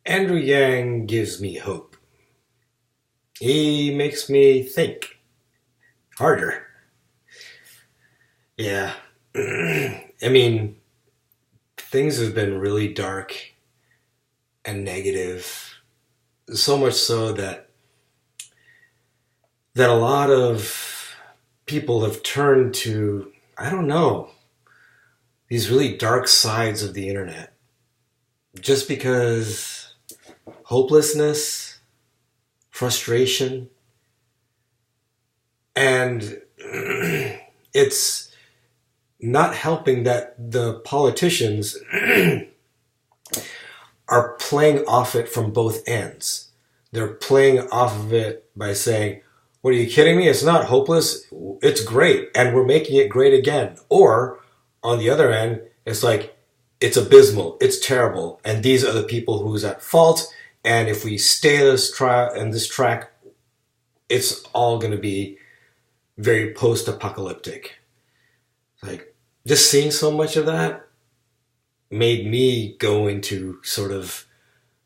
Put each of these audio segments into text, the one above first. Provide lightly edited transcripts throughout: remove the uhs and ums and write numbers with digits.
Andrew Yang gives me hope. He makes me think harder. Yeah. I mean, things have been really dark and negative. So much so that a lot of people have turned to, I don't know, these really dark sides of the internet. Just because hopelessness, frustration, and it's not helping that the politicians are playing off it from both ends. They're playing off of it by saying, what, are you kidding me? It's not hopeless. It's great. And we're making it great again. Or on the other end, it's like, it's abysmal. It's terrible. And these are the people who's at fault. And if we stay this track, it's all going to be very post-apocalyptic. Like, just seeing so much of that made me go into sort of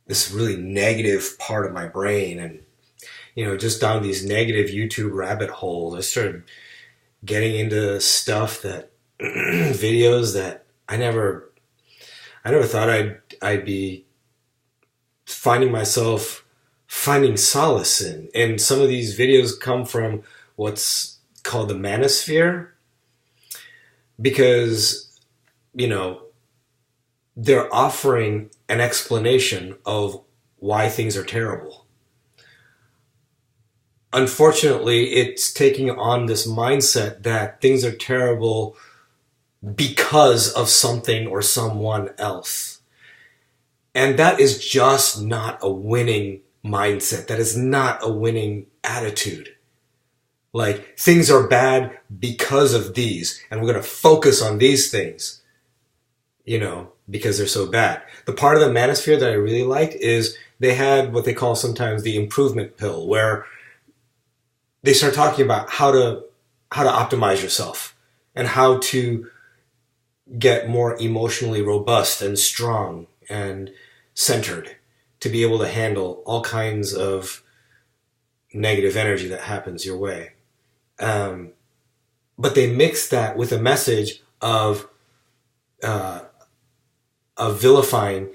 this really negative part of my brain, and just down these negative YouTube rabbit holes. I started getting into stuff that videos that I never thought I'd be finding myself finding solace in. And some of these videos come from what's called the manosphere, because they're offering an explanation of why things are terrible. Unfortunately, it's taking on this mindset that things are terrible because of something or someone else. And that is just not a winning mindset. That is not a winning attitude. Like, things are bad because of these, and we're going to focus on these things, because they're so bad. The part of the manosphere that I really liked is they had what they call sometimes the improvement pill, where they start talking about how to optimize yourself and how to get more emotionally robust and strong and centered to be able to handle all kinds of negative energy that happens your way. But they mix that with a message of vilifying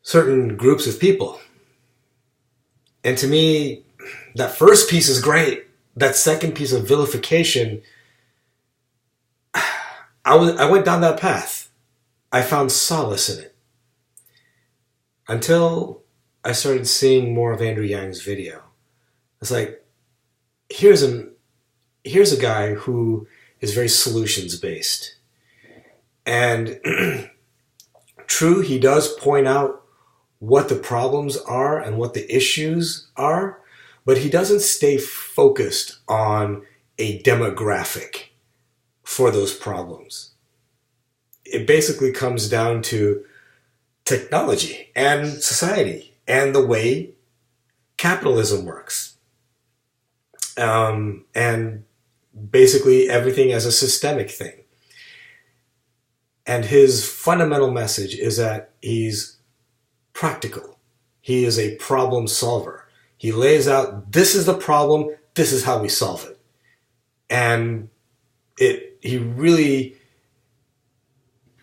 certain groups of people. And to me, that first piece is great. That second piece of vilification, I went down that path. I found solace in it. Until I started seeing more of Andrew Yang's video. It's like, here's a guy who is very solutions based. And true, he does point out what the problems are and what the issues are, but he doesn't stay focused on a demographic for those problems. It basically comes down to technology and society and the way capitalism works. And basically everything as a systemic thing. And his fundamental message is that he's practical. He is a problem solver. He lays out, this is the problem, this is how we solve it. And he really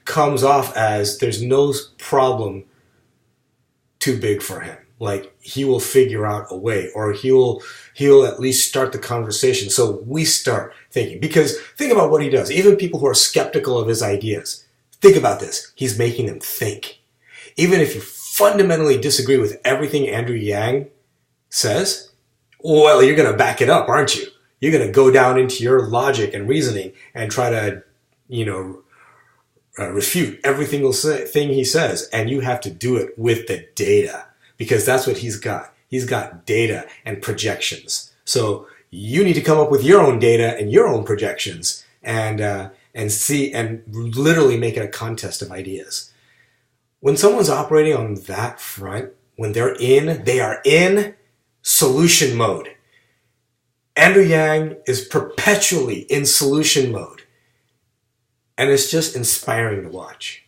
comes off as there's no problem too big for him. Like, he will figure out a way, or he'll at least start the conversation. So we start thinking, because think about what he does. Even people who are skeptical of his ideas, think about this. He's making them think. Even if you fundamentally disagree with everything Andrew Yang says, well, you're going to back it up, aren't you? You're going to go down into your logic and reasoning and try to, refute every single thing he says. And you have to do it with the data, because that's what he's got. He's got data and projections. So you need to come up with your own data and your own projections and see and literally make it a contest of ideas. When someone's operating on that front, when they are in solution mode. Andrew Yang is perpetually in solution mode. And it's just inspiring to watch.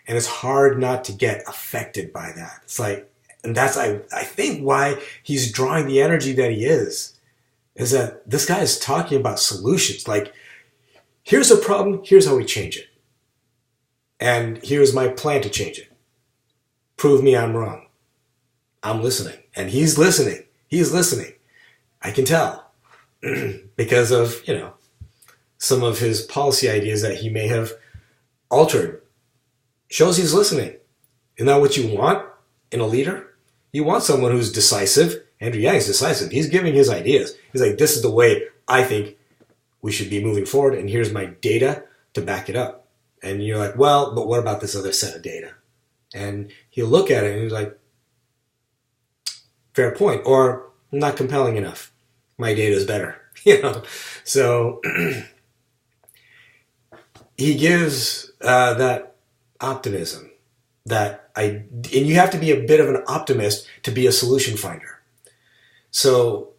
And it's hard not to get affected by that. It's like, and that's, I think, why he's drawing the energy that he is that this guy is talking about solutions. Like, here's a problem, here's how we change it. And here's my plan to change it. Prove me I'm wrong. I'm listening. And he's listening. He's listening. I can tell. Because of, some of his policy ideas that he may have altered. Shows he's listening. Isn't that what you want in a leader? You want someone who's decisive. Andrew Yang's decisive. He's giving his ideas. He's like, this is the way I think we should be moving forward, and here's my data to back it up. And you're like, well, but what about this other set of data? And he'll look at it and he's like, fair point, or not compelling enough. My data is better. So he gives that optimism and you have to be a bit of an optimist to be a solution finder. So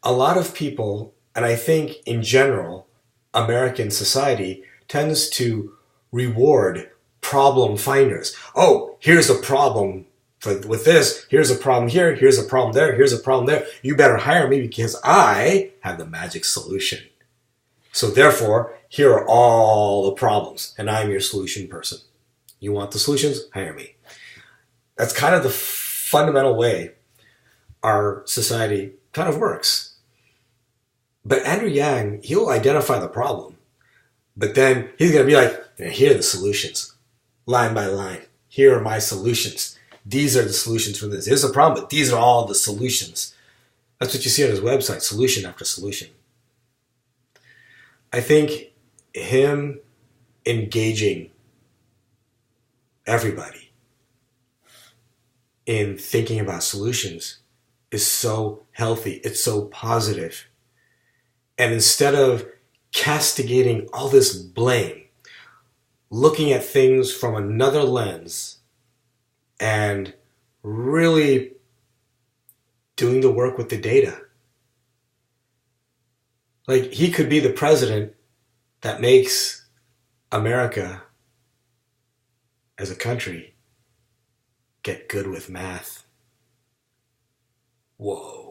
a lot of people, and I think in general, American society tends to reward problem finders. Oh, here's a problem with this. Here's a problem here. Here's a problem there. Here's a problem there. You better hire me because I have the magic solution. So therefore, here are all the problems, and I'm your solution person. You want the solutions? Hire me. That's kind of the fundamental way our society kind of works. But Andrew Yang, he'll identify the problem, but then he's going to be like, here are the solutions, line by line. Here are my solutions. These are the solutions for this. Here's the problem, but these are all the solutions. That's what you see on his website, solution after solution. I think him engaging everybody in thinking about solutions is so healthy. It's so positive. And instead of castigating all this blame, looking at things from another lens and really doing the work with the data. Like, he could be the president that makes America as a country get good with math. Whoa.